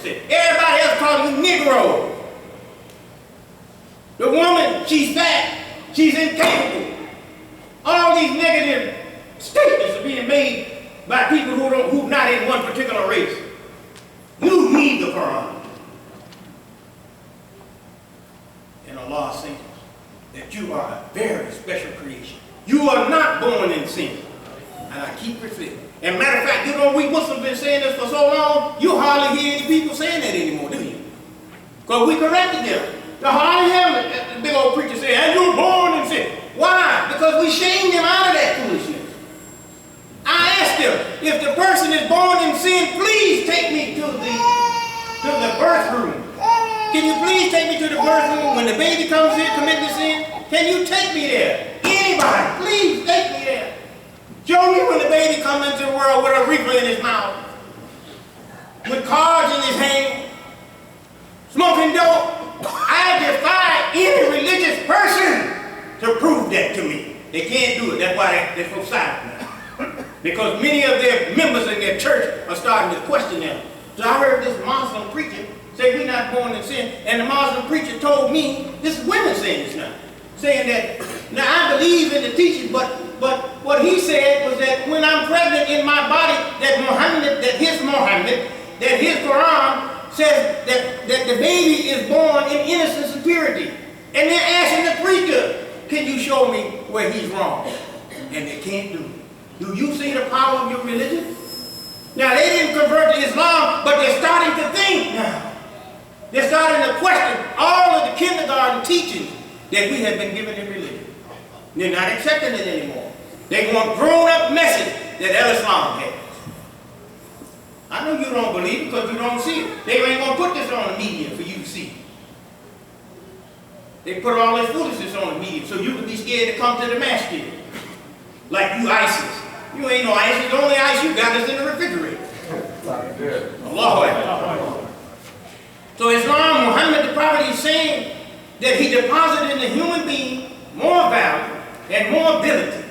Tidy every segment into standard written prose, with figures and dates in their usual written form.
say. Everybody else calling you Negro. The woman, she's fat, she's incapable. All these negative statements are being made by people who not in one particular race. You need the Quran. And Allah says that you are a very special creation. You are not born in sin. And I keep repeating. And matter of fact, you know, we Muslims been saying this for so long, you hardly hear any people saying that anymore, do you? Because we corrected them. You hardly hear the big old preacher say, and you're born in sin. Why? Because we shamed them out of that foolishness. I asked them, if the person is born in sin, please take me to the birth room. Can you please take me to the birth room when the baby comes here committing sin? Can you take me there? Anybody, please take me there. Show me when the baby comes into the world with a reefer in his mouth, with cards in his hand, smoking dope. I defy any religious person to prove that to me. They can't do it. That's why they're so silent now. Because many of their members in their church are starting to question them. So I heard this Muslim preacher say we're not born in sin, and the Muslim preacher told me, this is women saying this now, saying that, now I believe in the teaching, but what he said was that when I'm pregnant in my body, that his Quran says that the baby is born in innocence and purity. And they're asking the preacher, can you show me where he's wrong? And they can't do it. Do you see the power of your religion? Now, they didn't convert to Islam, but they're starting to think now. They're starting to question all of the kindergarten teachings that we have been given in religion. They're not accepting it anymore. They want grown-up message that Al-Islam has. I know you don't believe it because you don't see it. They ain't going to put this on the media for you to see. They put all this foolishness on the media so you can be scared to come to the Masjid. Like you ISIS. You ain't no ISIS. The only ice you got is in the refrigerator. Allahu Akbar. So Islam, Muhammad the Prophet, is saying that he deposited in the human being more value and more ability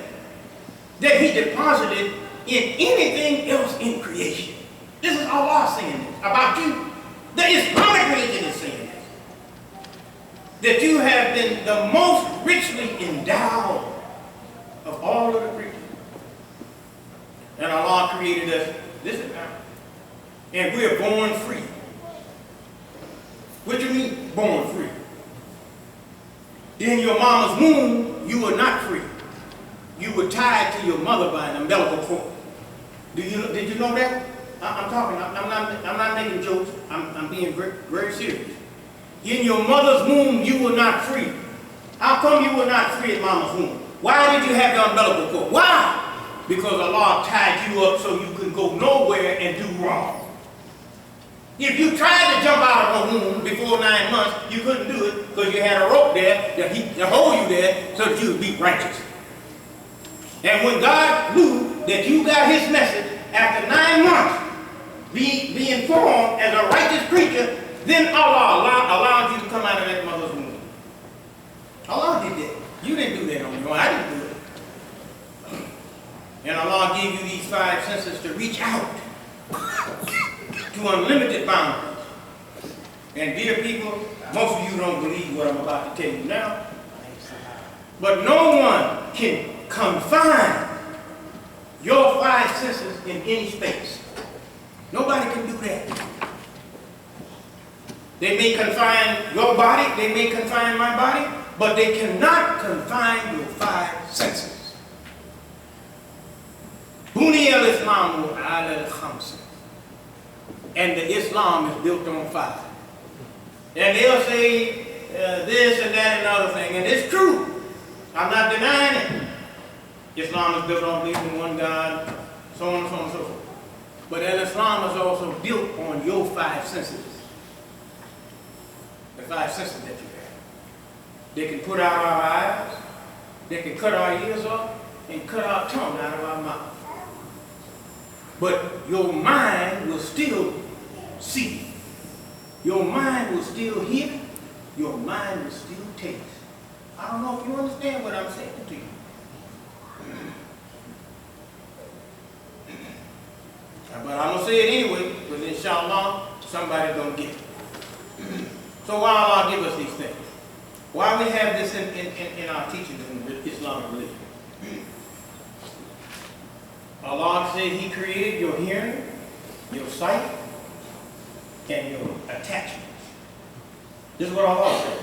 than he deposited in anything else in creation. This is Allah saying this about you. The Islamic religion is saying this. That you have been the most richly endowed of all of the creatures. And Allah created us, listen now, and we are born free. What do you mean, born free? In your mama's womb, you were not free. You were tied to your mother by an umbilical cord. Did you know that? I'm not making jokes. I'm being very, very serious. In your mother's womb, you were not free. How come you were not free in mama's womb? Why did you have the umbilical cord? Why? Because Allah tied you up so you could go nowhere and do wrong. If you tried to jump out of a womb before 9 months, you couldn't do it because you had a rope there to hold you there so that you would be righteous. And when God knew that you got his message after 9 months, being formed as a righteous creature, then Allah allowed you to come out of that mother's womb. Allah did that. You didn't do that on your own. I didn't do it. And Allah gave you these 5 senses to reach out to unlimited boundaries. And dear people, most of you don't believe what I'm about to tell you now. But no one can confine your 5 senses in any space. Nobody can do that. They may confine your body, they may confine my body, but they cannot confine your 5 senses. Buni al-Islamu ala al-Khamsa. And the Islam is built on 5. And they'll say this and that and other thing, and it's true. I'm not denying it. Islam is built on believing in one God, so on and so on and so forth. But Islam is also built on your 5 senses. The 5 senses that you have. They can put out our eyes, they can cut our ears off, and cut our tongue out of our mouth. But your mind will still see. Your mind will still hear. Your mind will still taste. I don't know if you understand what I'm saying to you. But I'm going to say it anyway, because inshallah, somebody's going to get it. So why Allah give us these things? Why we have this in our teachings in the Islamic religion? Allah said He created your hearing, your sight, and your attachments. This is what Allah says.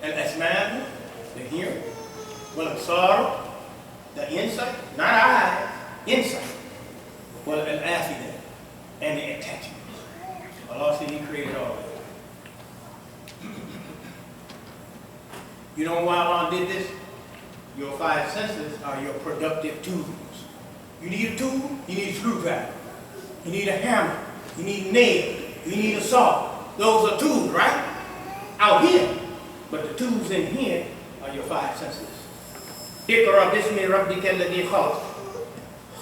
Al-Asman, the hearing. Al-Ansar, the insight, not eyes, insight. Al-Afidah, and the attachments. Allah said He created all of that. You know why Allah did this? Your five senses are your productive tools. You need a tool, you need a screwdriver. You need a hammer, you need a nail, you need a saw. Those are tools, right? Out here. But the tools in here are your five senses. اقرأ باسم ربك الذي خلق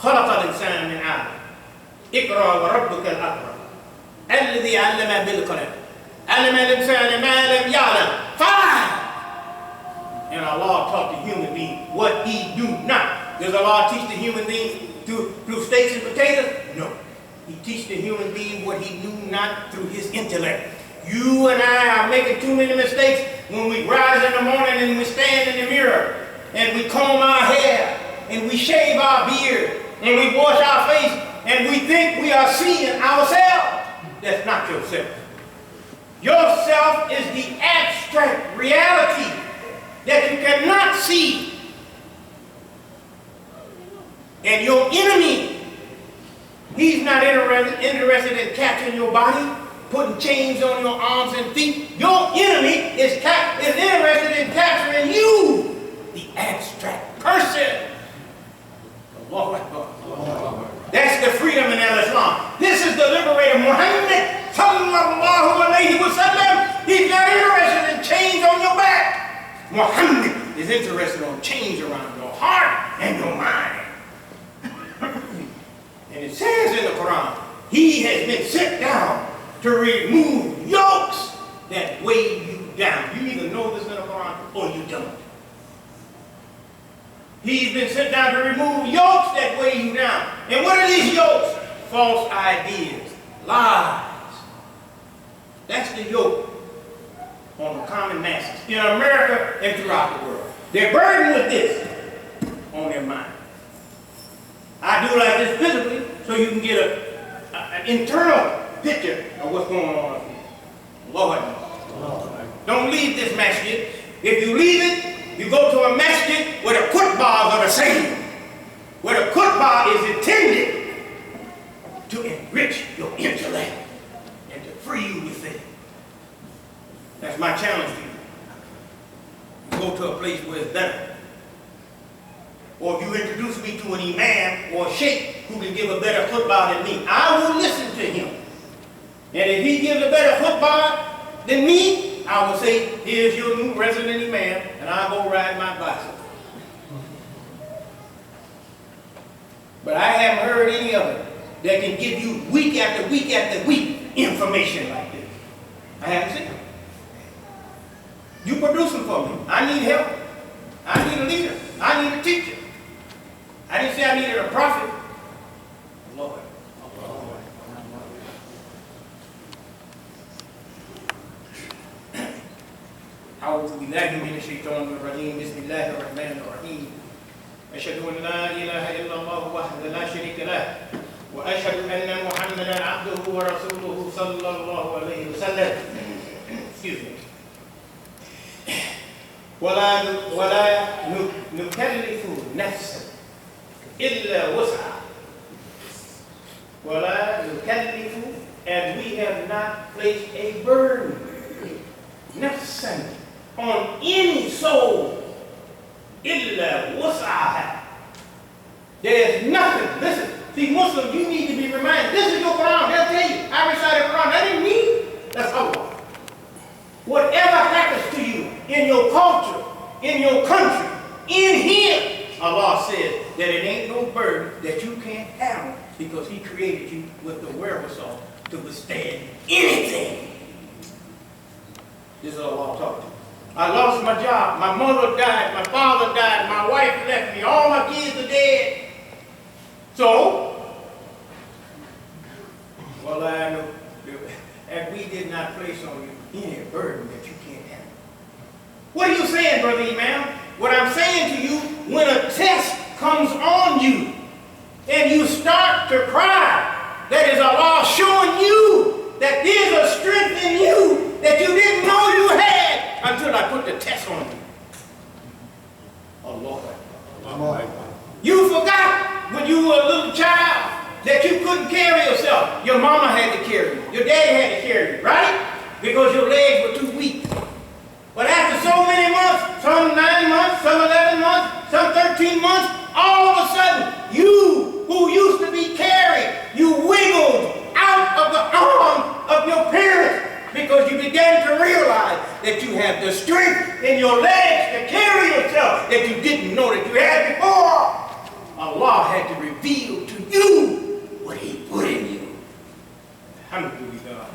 خلق الإنسان من علق اقرأ وربك الأكرم الذي علم بالقلم علم الإنسان ما لم يعلم. Five! And Allah taught the human being what He do not. Does Allah teach the human being through steaks and potatoes? No. He teaches the human being what He do not through His intellect. You and I are making too many mistakes when we rise in the morning and we stand in the mirror and we comb our hair and we shave our beard and we wash our face and we think we are seeing ourselves. That's not yourself. Yourself is the abstract reality that you cannot see. And your enemy, he's not interested in capturing your body, putting chains on your arms and feet. Your enemy is interested in capturing you, the abstract person. That's the freedom in Islam. This is the liberator Muhammad sallallahu alayhi wa sallam. He's not interested in chains on your back. Muhammad is interested in chains around your heart and your mind. And it says in the Quran, He has been sent down to remove yokes that weigh you down. You either know this in the Quran or you don't. He's been sent down to remove yokes that weigh you down. And what are these yokes? False ideas, lies. That's the yoke on the common masses in America and throughout the world. They're burdened with this on their mind. I do like this physically so you can get an internal picture of what's going on up here. Lord. Don't leave this masjid. If you leave it, you go to a masjid where the khutbahs are the same. Where the khutbah is intended to enrich your intellect and to free you within. That's my challenge to you. You go to a place where it's better. Or if you introduce me to an imam or a sheikh who can give a better khutbah than me, I will listen to him. And if he gives a better khutbah than me, I will say, here's your new resident imam, and I'll go ride my bicycle. But I haven't heard any of it that can give you week after week after week information like this. I haven't seen it. You produce them for me. I need help. I need a leader. I need a teacher. I didn't say I needed a prophet. Lord. أعوذ بالله من الشيطان الرجيم بسم الله الرحمن الرحيم أشهد أن لا إله إلا الله وحده لا شريك له وأشهد أن محمدا عبده ورسوله صلى الله عليه وسلم. Excuse me. ولا نكلف نفسا إلا وسعها. ولا نكلف, and we have not placed a burden نفسا on any soul إلا وسعها. There's nothing. Listen, see, Muslims, you need to be reminded. This is your Quran. They'll tell you, I recited Quran. That ain't me. That's Allah. Whatever happens to you in your culture, in your country, in here, Allah says that it ain't no burden that you can't handle because He created you with the wherewithal to withstand anything. This is Allah talking. I lost my job. My mother died. My father died. My wife left me. All my kids are dead. So, well, I know that we did not place on you any burden that you can't handle. What are you saying, Brother Imam? What I'm saying to you, when a test comes on you and you start to cry, that is Allah showing you that there's a strength in you that you didn't know you had until I put the test on you. Allah. You forgot when you were a little child that you couldn't carry yourself. Your mama had to carry you. Your daddy had to carry you, right? Because your legs were too weak. But after so many months, some 9 months, some 11 months, some 13 months, all of a sudden, you who used to be carried, you wiggled out of the arms of your parents because you began to realize that you have the strength in your legs to carry yourself that you didn't know that you had before. Allah had to reveal to you what He put in you. Alhamdulillah.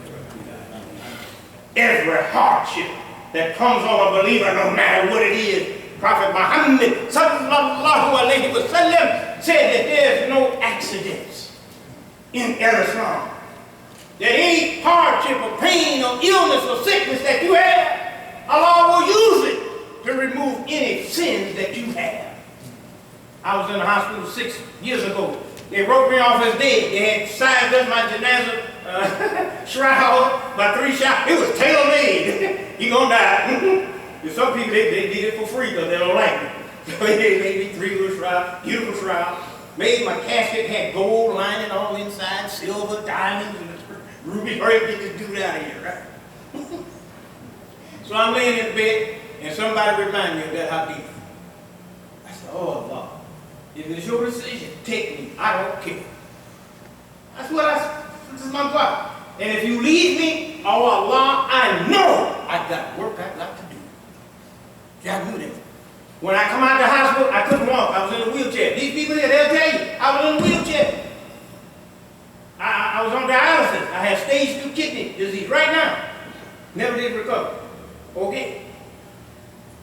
Every hardship that comes on a believer, no matter what it is, Prophet Muhammad sallallahu alayhi wa sallam said that there's no accidents in Islam. That any hardship or pain or illness or sickness that you have, Allah will use it to remove any sins that you have. I was in the hospital 6 years ago. They wrote me off as dead. They had sized up my janazah shroud by 3 shots. It was tailor-made. You gonna die. Some people, they did it for free because they don't like it. So they made me 3 little shrouds, beautiful shroud. Made my casket, had gold lining all inside, silver, diamonds, and ruby. Hurry, get this dude out of here, right? So I'm laying in the bed, and somebody reminded me of that hadith. I said, oh, Allah. If it's your decision, take me. I don't care. That's what this is my God. And if you leave me, oh Allah, I know I got work I got to do. I knew that. When I come out of the hospital, I couldn't walk. I was in a wheelchair. These people here, they'll tell you, I was in a wheelchair. I was on dialysis. I had stage 2 kidney disease right now. Never did recover. Okay.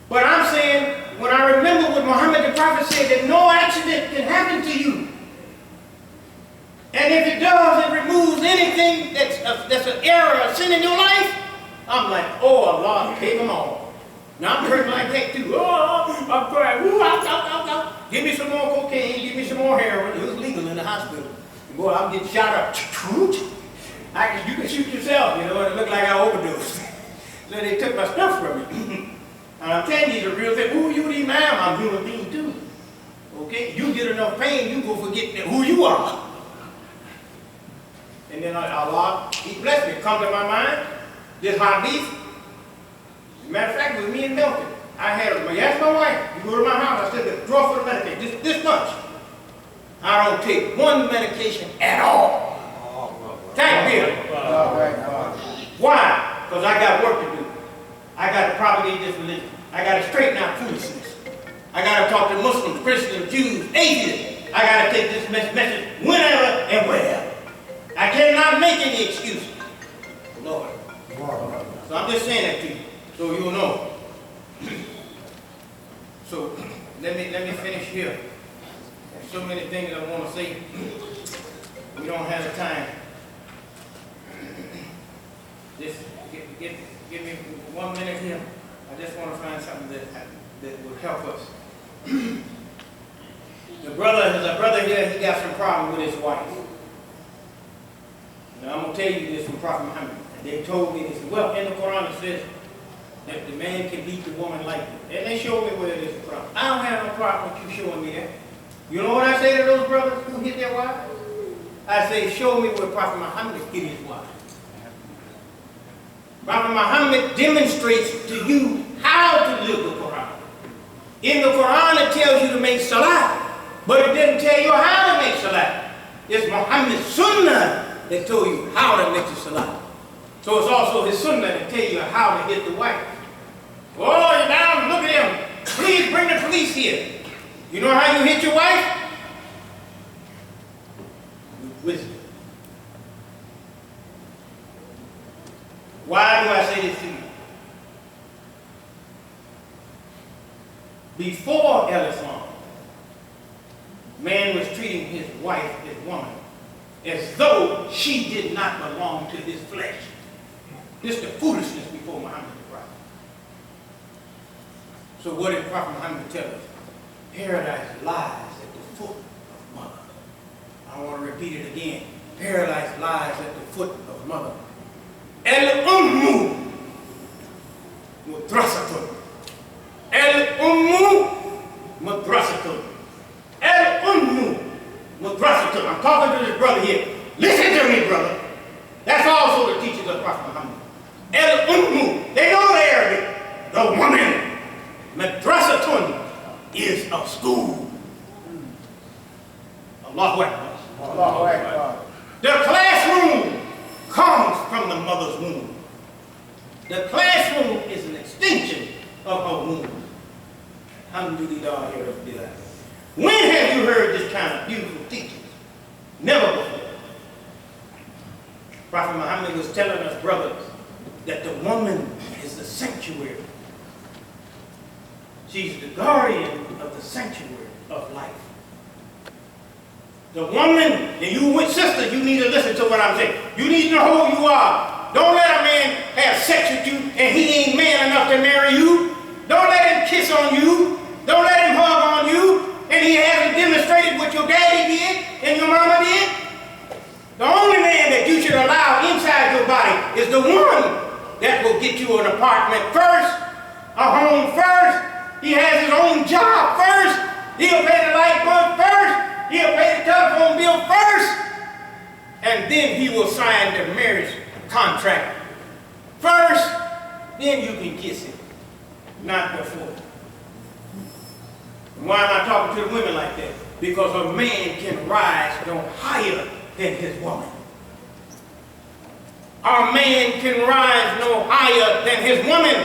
But I'm saying, when I remember what Muhammad the Prophet said, that no accident can happen to you. And if it does, it removes anything that's an error, a sin in your life. I'm like, oh Allah, take them all. Now I'm hurting like that too. Oh, I'm crying. Ooh, ow. Give me some more cocaine, give me some more heroin. It was legal in the hospital. Boy, I'm getting shot up. You can shoot yourself, you know, and it looked like I overdosed. So they took my stuff from me. And I'm telling you the real thing. Ooh, you the Imam, I'm a human being too. Okay? You get enough pain, you go forget who you are. And then Allah, He blessed me. Come to my mind, this hadith. As a matter of fact, it was me and Milton. I asked my wife, you go to my house, I said, draw for the medication, this much. I don't take one medication at all. Thank you. Why? Because I got work to do. I got to propagate this religion. I got to straighten out foolishness. I got to talk to Muslims, Christians, Jews, atheists. I got to take this message whenever and wherever. I cannot make any excuses. Lord. So I'm just saying that to you, so you'll know. So let me finish here. There's so many things I want to say. We don't have the time. Just give me 1 minute here. I just want to find something that will help us. There's a brother here, he got some problem with his wife. Now I'm going to tell you this from Prophet Muhammad. They told me this. Well, in the Quran it says that the man can beat the woman lightly. And they showed me where it is a problem. I don't have no problem with you showing me that. You know what I say to those brothers who hit their wives? I say, show me where Prophet Muhammad hit his wife. Prophet Muhammad demonstrates to you how to live the Quran. In the Quran it tells you to make salat, but it doesn't tell you how to make salat. It's Muhammad's sunnah that told you how to make the salat. So it's also his sunnah that tells you how to hit the wife. Oh, you're down, look at him. Please bring the police here. You know how you hit your wife? With wisdom. Why do I say this to you? Before Al-Ansar, man was treating his wife, his woman, as though she did not belong to his flesh. This is the foolishness before Muhammad the Prophet. So what did Prophet Muhammad tell us? Paradise lies at the foot of mother. I want to repeat it again. Paradise lies at the foot of mother. El-Ummu Mudrasatun. El-Ummu Mudrasatun. El-Ummu Mudrasatun. I'm talking to this brother here. Listen to me, brother. That's also the teachings of Prophet Muhammad. El-Ummu. They know the Arabic. The woman. Madrasatun is a school. Allahu Akbar. Allahu Akbar. The classroom comes from the mother's womb. The classroom is an extension of her womb. Alhamdulillah. When have you heard this kind of beautiful teachings? Never before. Prophet Muhammad was telling us, brothers, that the woman is the sanctuary. She's the guardian of the sanctuary of life. The woman, and you sisters, you need to listen to what I'm saying. You need to know who you are. Don't let a man have sex with you and he ain't man enough to marry you. Don't let him kiss on you. Don't let him hug on you. And he hasn't demonstrated what your daddy did and your mama did. The only man that you should allow inside your body is the one that will get you an apartment first, a home first. He has his own job first. He'll pay the light bill first. He'll pay the telephone bill first. And then he will sign the marriage contract first. Then you can kiss him. Not before. Why am I talking to the women like that? Because a man can rise no higher than his woman. A man can rise no higher than his woman.